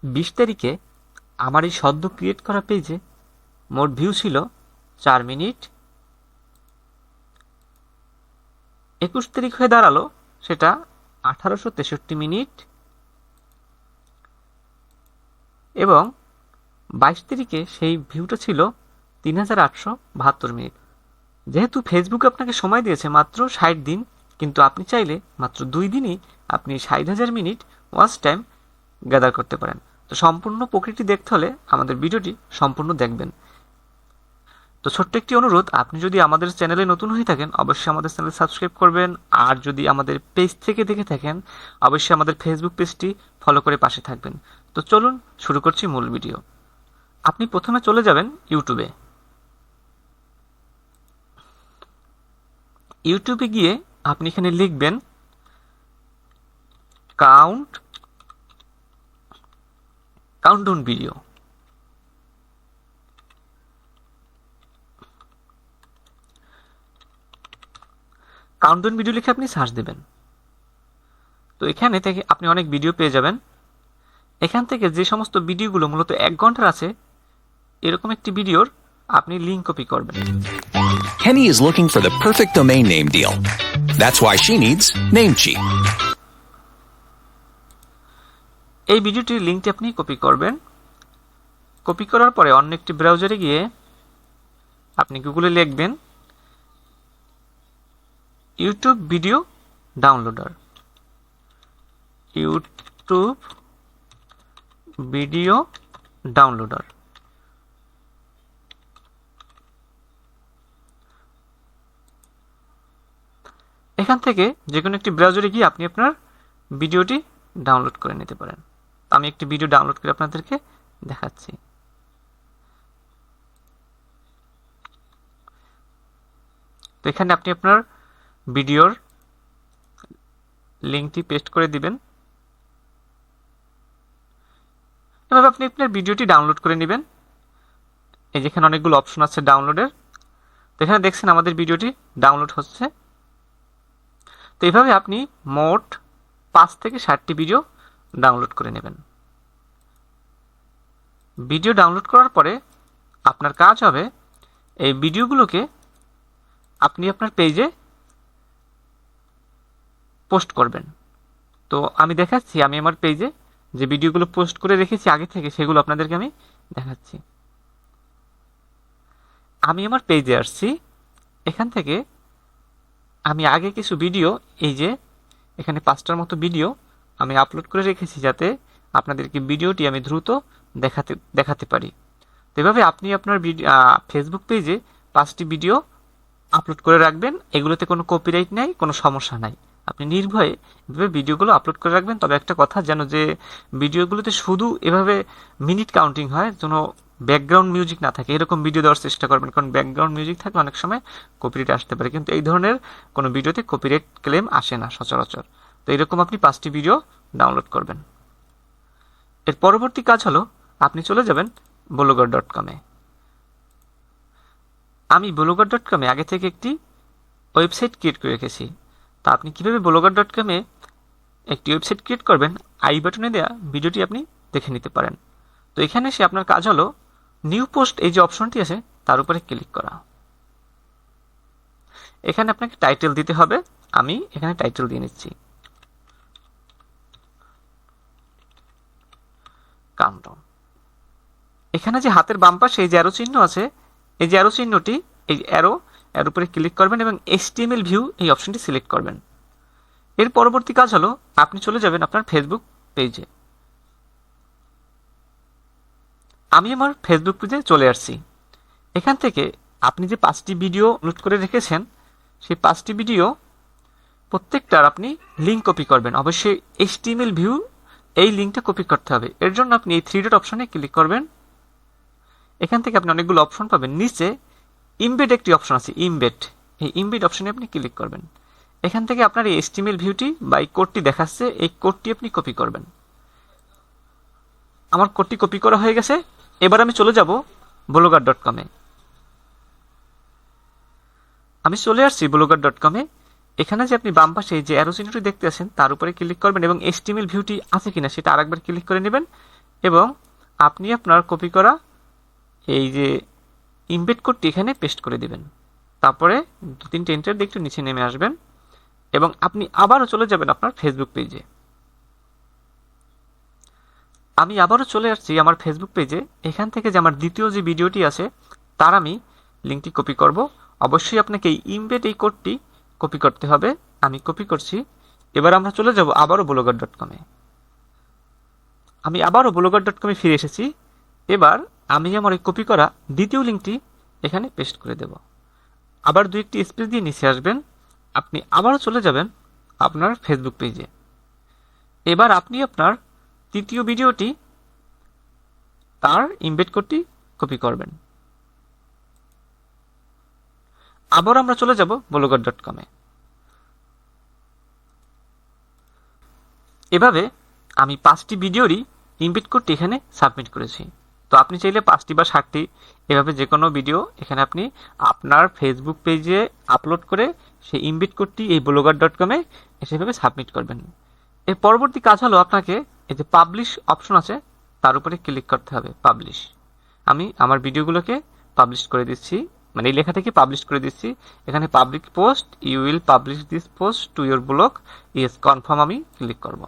20 তারিখে আমার এই সদ্য ক্রিয়েট করা পেজে মোট ভিউ ছিল 4 মিনিট। 21 তারিখ হয়ে দাঁড়ালো সেটা 1863 মিনিট এবং 22 তারিখে সেই ভিউটা ছিল 3872 মিনিট। যেহেতু ফেসবুক আপনাকে সময় দিয়েছে মাত্র 60 দিন, কিন্তু আপনি চাইলে মাত্র 2 দিনই আপনি 60,000 মিনিট ওয়াচ টাইম গ্যাদার করতে পারেন। তো সম্পূর্ণ প্রক্রিয়াটি দেখতে হলে আমাদের ভিডিওটি সম্পূর্ণ দেখবেন। তো ছোট্ট একটি অনুরোধ, আপনি যদি আমাদের চ্যানেলে নতুন হয়ে থাকেন অবশ্যই আমাদের চ্যানেল সাবস্ক্রাইব করবেন, আর যদি আমাদের পেজ থেকে দেখে থাকেন অবশ্যই আমাদের ফেসবুক পেজটি ফলো করে পাশে থাকবেন। তো চলুন শুরু করছি মূল ভিডিও। আপনি প্রথমে চলে যাবেন ইউটিউবে। ইউটিউবে গিয়ে আপনি এখানে লিখবেন কাউন্টডাউন ভিডিও। কাউন্টডাউন ভিডিও লিখে আপনি সার্চ দেবেন। তো এখানে থেকে আপনি অনেক ভিডিও পেয়ে যাবেন। এখান থেকে যে সমস্ত ভিডিওগুলো মূলত 1 ঘন্টার আছে এরকম একটি ভিডিওর আপনি লিংক কপি করবেন। Kenny is looking for the perfect domain name deal. That's why she needs Namecheap. এই ভিডিওটির লিংকটি আপনি কপি করবেন। কপি করার পরে অন্য একটি ব্রাউজারে গিয়ে আপনি গুগলে লিখবেন YouTube video downloader. YouTube video downloader. এখান থেকে যে কোনো একটি ব্রাউজারে গিয়ে আপনি আপনার ভিডিওটি ডাউনলোড করে নিতে পারেন। আমি একটি ভিডিও ডাউনলোড করে আপনাদেরকে দেখাচ্ছি। তো এখানে আপনি আপনার ভিডিওর লিংকটি পেস্ট করে দিবেন। এভাবে আপনি আপনার ভিডিওটি ডাউনলোড করে নেবেন। এই যেখানে অনেকগুলো অপশন আছে ডাউনলোডের, তো এখানে দেখছেন আমাদের ভিডিওটি ডাউনলোড হচ্ছে। তো এইভাবে আপনি মোট 5 থেকে 60টি ভিডিও ডাউনলোড করে নেবেন। ভিডিও ডাউনলোড করার পরে আপনার কাজ হবে এই ভিডিওগুলোকে আপনি আপনার পেজে পোস্ট করবেন। তো আমি দেখাচ্ছি, আমি আমার পেজে যে ভিডিওগুলো পোস্ট করে রেখেছি আগে থেকে সেগুলো আপনাদেরকে আমি দেখাচ্ছি। আমি আমার পেজে আসছি। এখান থেকে আমি আগে কিছু ভিডিও, এই যে এখানে 5টার মতো ভিডিও আমি আপলোড করে রেখেছি যাতে আপনাদেরকে ভিডিওটি আমি দ্রুত দেখাতে পারি। তো এভাবে আপনি আপনার ফেসবুক পেজে 5টি ভিডিও আপলোড করে রাখবেন। এগুলোতে কোনো কপিরাইট নাই, কোনো সমস্যা নাই। আপনি নির্ভয়ে এভাবে ভিডিওগুলো আপলোড করে রাখবেন। তবে একটা কথা, যেন যে ভিডিওগুলোতে শুধু এভাবে মিনিট কাউন্টিং হয়, যেন ব্যাকগ্রাউন্ড মিউজিক না থাকে, এরকম ভিডিও দেওয়ার চেষ্টা করবেন। কারণ ব্যাকগ্রাউন্ড মিউজিক থাকলে অনেক সময় কপিরাইট আসতে পারে, কিন্তু এই ধরনের কোনো ভিডিওতে কপিরাইট ক্লেম আসে না সচরাচর। তো এরকম আপনি 5টি ভিডিও ডাউনলোড করবেন। এর পরবর্তী কাজ হলো আপনি চলে যাবেন blogger.com-এ। আমি blogger.com-এ আগে থেকে একটি ওয়েবসাইট ক্রিয়েট করে রেখেছি। তা আপনি কীভাবে blogger.com-এ একটি ওয়েবসাইট ক্রিয়েট করবেন আই বাটনে দেওয়া ভিডিওটি আপনি দেখে নিতে পারেন। তো এখানে এসে আপনার কাজ হলো নিউ পোস্ট, এই যে অপশনটি আছে তার উপরে ক্লিক করা। এখানে আপনাকে টাইটেল দিতে হবে। আমি এখানে টাইটেল দিয়ে নিচ্ছি কাউন্টডাউন। এখানে যে হাতের বাম পাশে এই যে অ্যারো চিহ্ন আছে, এই যে অ্যারো চিহ্নটি, এই এর উপরে ক্লিক করবেন এবং HTML ভিউ এই অপশনটি সিলেক্ট করবেন। এর পরবর্তী কাজ হলো আপনি চলে যাবেন আপনার ফেসবুক পেজে। আমি আমার ফেসবুক পেজে চলে আসছি। এখান থেকে আপনি যে 5টি ভিডিও আপলোড করে রেখেছেন সেই 5টি ভিডিও প্রত্যেকটার আপনি লিঙ্ক কপি করবেন। অবশ্যই HTML ভিউ এই লিঙ্কটা কপি করতে হবে। এর জন্য আপনি এই 3 ডট অপশনে ক্লিক করবেন। এখান থেকে আপনি অনেকগুলো অপশন পাবেন। নিচে ইমবেড একটি অপশন আছে, ইমবেড। এই ইমবেড অপশনে আপনি ক্লিক করবেন। এখান থেকে আপনার এই HTML ভিউটি বা এই কোডটি দেখাচ্ছে, এই কোডটি আপনি কপি করবেন। আমার কোডটি কপি করা হয়ে গেছে। এবার আমি চলে যাব blogger.com-এ। আমি চলে আসছি blogger.com-এ। এখানে যে আপনি বাম পাশে যে অ্যারো চিহ্নটি দেখতে আছেন তার উপরে ক্লিক করবেন এবং HTML ভিউটি আছে কিনা সেটা আরেকবার ক্লিক করে নেবেন এবং আপনি আপনার কপি করা এই যে ইমবেড কোডটি এখানে পেস্ট করে দিবেন। তারপরে 2-3 এন্টার দিয়ে একটু নিচে নেমে আসবেন এবং আপনি আবারও চলে যাবেন আপনার ফেসবুক পেজে। আমি আবারও চলে আসছি আমার ফেসবুক পেজে। এখান থেকে যে আমার দ্বিতীয় যে ভিডিওটি আছে তার আমি লিঙ্কটি কপি করব। অবশ্যই আপনাকে এই কোডটি কপি করতে হবে। আমি কপি করছি। এবার আমরা চলে যাব আবারও blogger.com-এ। আমি আবারও blogger.com-এ ফিরে এসেছি। এবার আমি আমার এই কপি করা দ্বিতীয় লিঙ্কটি এখানে পেস্ট করে দেব। আবার 2-1টি স্পেস দিয়ে নিচে আসবেন। আপনি আবারও চলে যাবেন আপনার ফেসবুক পেজে। এবার আপনি আপনার তৃতীয় ভিডিওটি তার ইমবেড কোডটি কপি করবেন। আবার আমরা চলে যাব blogger.com-এ। এভাবে আমি 5টি ভিডিওরই ইমবেড কোডটি এখানে সাবমিট করেছি। তো আপনি চাইলে 5টি বা 7টি এভাবে যে কোনো ভিডিও এখানে আপনি আপনার ফেসবুক পেজে আপলোড করে সেই ইমবেড কোডটি এই blogger.com-এ সেভাবে সাবমিট করবেন। এর পরবর্তী কাজ হলো আপনাকে এই যে পাবলিশ অপশন আছে তার উপরে ক্লিক করতে হবে। পাবলিশ, আমি আমার ভিডিওগুলোকে পাবলিশ করে দিচ্ছি, মানে এই লেখা থেকে পাবলিশ করে দিচ্ছি। এখানে public post, you will publish this post to your blog, yes confirm আমি ক্লিক করব।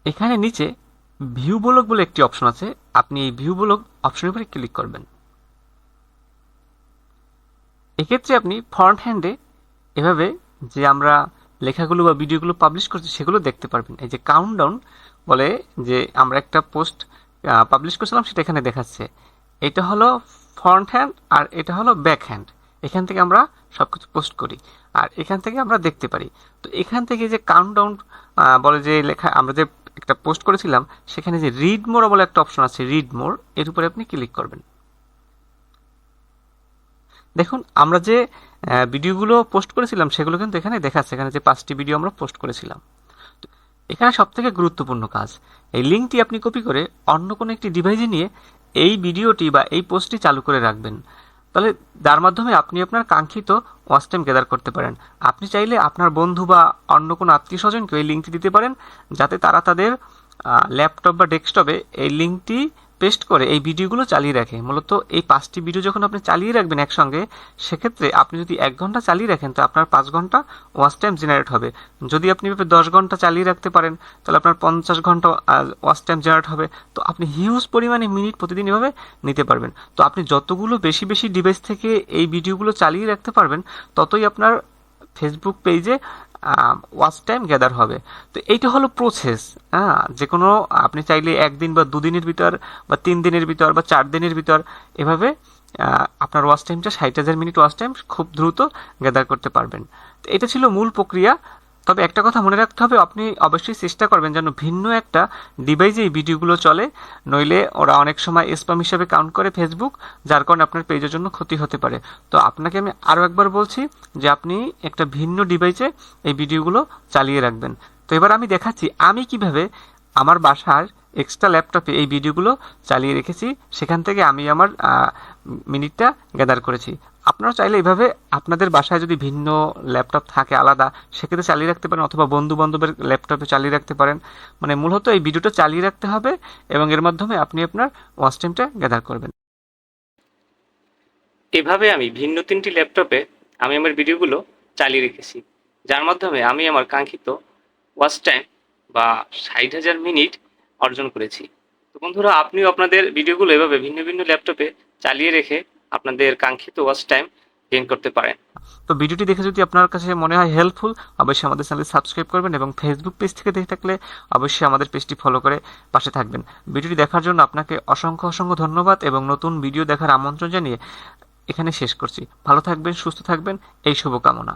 এখানে নিচে ভিউ ব্লগ বলে একটি অপশন আছে, আপনি এই ভিউ ব্লগ অপশনের উপরে ক্লিক করবেন। এক্ষেত্রে আপনি ফ্রন্ট হ্যান্ডে এভাবে যে আমরা লেখাগুলো বা ভিডিওগুলো পাবলিশ করছি সেগুলো দেখতে পারবেন। এই যে কাউন্টডাউন বলে যে আমরা একটা পোস্ট পাবলিশ করেছিলাম সেটা এখানে দেখাচ্ছে। এটা হলো ফ্রন্ট হ্যান্ড আর এটা হলো ব্যাক হ্যান্ড। এখান থেকে আমরা সবকিছু পোস্ট করি আর এখান থেকে আমরা দেখতে পারি। তো এখান থেকে যে কাউন্টডাউন বলে যে লেখা আমরা যে একটা পোস্ট করেছিলাম সেখানে যে রিড মোর বলে একটা অপশন আছে, রিড মোর, এর উপরে আপনি ক্লিক করবেন। দেখুন আমরা যে ভিডিওগুলো পোস্ট করেছিলাম সেগুলো কিন্তু এখানে দেখাচ্ছে, এখানে যে 5টি ভিডিও আমরা পোস্ট করেছিলাম। এখানে সবথেকে গুরুত্বপূর্ণ কাজ, এই লিঙ্কটি আপনি কপি করে অন্য কোনো একটি ডিভাইসে নিয়ে এই ভিডিওটি বা এই পোস্টটি চালু করে রাখবেন। তাহলে যার মাধ্যমে আপনি আপনার কাঙ্ক্ষিত ওয়াচ টাইম গ্যাদার করতে পারেন। আপনি চাইলে আপনার বন্ধু বা অন্য কোনো আত্মীয় স্বজনকে এই লিঙ্কটি দিতে পারেন যাতে তারা তাদের ল্যাপটপ বা ডেস্কটপে এই লিঙ্কটি পেস্ট করে এই ভিডিওগুলো চালিয়ে রাখে। মূলত এই 5টি ভিডিও যখন আপনি চালিয়ে রাখবেন একসঙ্গে, সেক্ষেত্রে আপনি যদি 1 ঘন্টা চালিয়ে রাখেন তো আপনার 5 ঘন্টা ওয়াচ টাইম জেনারেট হবে। যদি আপনি 10 ঘন্টা চালিয়ে রাখতে পারেন তাহলে আপনার 50 ঘন্টা ওয়াচ টাইম জেনারেট হবে। তো আপনি হিউজ পরিমাণে মিনিট প্রতিদিন এভাবে নিতে পারবেন। তো আপনি যতগুলো বেশি বেশি ডিভাইস থেকে এই ভিডিওগুলো চালিয়ে রাখতে পারবেন ততই আপনার ফেসবুক পেজে ওয়াচ টাইম গ্যাদার হবে। তো এইটা হলো প্রসেস। যে কোনো আপনি চাইলে 1 দিন বা 2 দিনের ভিতর বা 3 দিনের ভিতর বা 4 দিনের ভিতর এভাবে আপনার ওয়াচ টাইমটা 60,000 মিনিট ওয়াচ টাইম খুব দ্রুত গ্যাদার করতে পারবেন। তো এটা ছিল মূল প্রক্রিয়া। তবে একটা কথা মনে রাখতে হবে, আপনি অবশ্যই চেষ্টা করবেন যেন ভিন্ন একটা ডিভাইসে এই ভিডিওগুলো চলে, নইলে ওরা অনেক সময় স্প্যাম হিসেবে কাউন্ট করে ফেসবুক, যার কারণে আপনার পেজের জন্য ক্ষতি হতে পারে। তো আপনাকে আমি আরও একবার বলছি যে আপনি একটা ভিন্ন ডিভাইসে এই ভিডিওগুলো চালিয়ে রাখবেন। তো এবার আমি দেখাচ্ছি আমি কিভাবে আমার বাসার এক্সট্রা ল্যাপটপে এই ভিডিওগুলো চালিয়ে রেখেছি, সেখান থেকে আমি আমার মিনিটটা গ্যাদার করেছি। আপনারা চাইলে এইভাবে আপনাদের বাসায় যদি ভিন্ন ল্যাপটপ থাকে আলাদা, সেক্ষেত্রে চালিয়ে রাখতে পারেন, অথবা বন্ধু বান্ধবের ল্যাপটপে চালিয়ে রাখতে পারেন। মানে মূলত এই ভিডিওটা চালিয়ে রাখতে হবে এবং এর মাধ্যমে আপনি আপনার ওয়াচ টাইমটা গ্যাদার করবেন। এভাবে আমি ভিন্ন 3টি ল্যাপটপে আমি আমার ভিডিওগুলো চালিয়ে রেখেছি, যার মাধ্যমে আমি আমার কাঙ্ক্ষিত ওয়াচ টাইম বা 60,000 মিনিট অর্জন করেছি। তো বন্ধুরা, আপনিও আপনাদের ভিডিওগুলো এভাবে ভিন্ন ভিন্ন ল্যাপটপে চালিয়ে রেখে আপনাদের কাঙ্ক্ষিত ওয়াচ টাইম গেইন করতে পারেন। তো ভিডিওটি দেখে যদি আপনার কাছে মনে হয় হেল্পফুল, অবশ্যই আমাদের চ্যানেল সাবস্ক্রাইব করবেন এবং ফেসবুক পেজ থেকে দেখে থাকলে অবশ্যই আমাদের পেজটি ফলো করে পাশে থাকবেন। ভিডিওটি দেখার জন্য আপনাকে অসংখ্য অসংখ্য ধন্যবাদ এবং নতুন ভিডিও দেখার আমন্ত্রণ জানিয়ে এখানে শেষ করছি। ভালো থাকবেন, সুস্থ থাকবেন, এই শুভকামনা।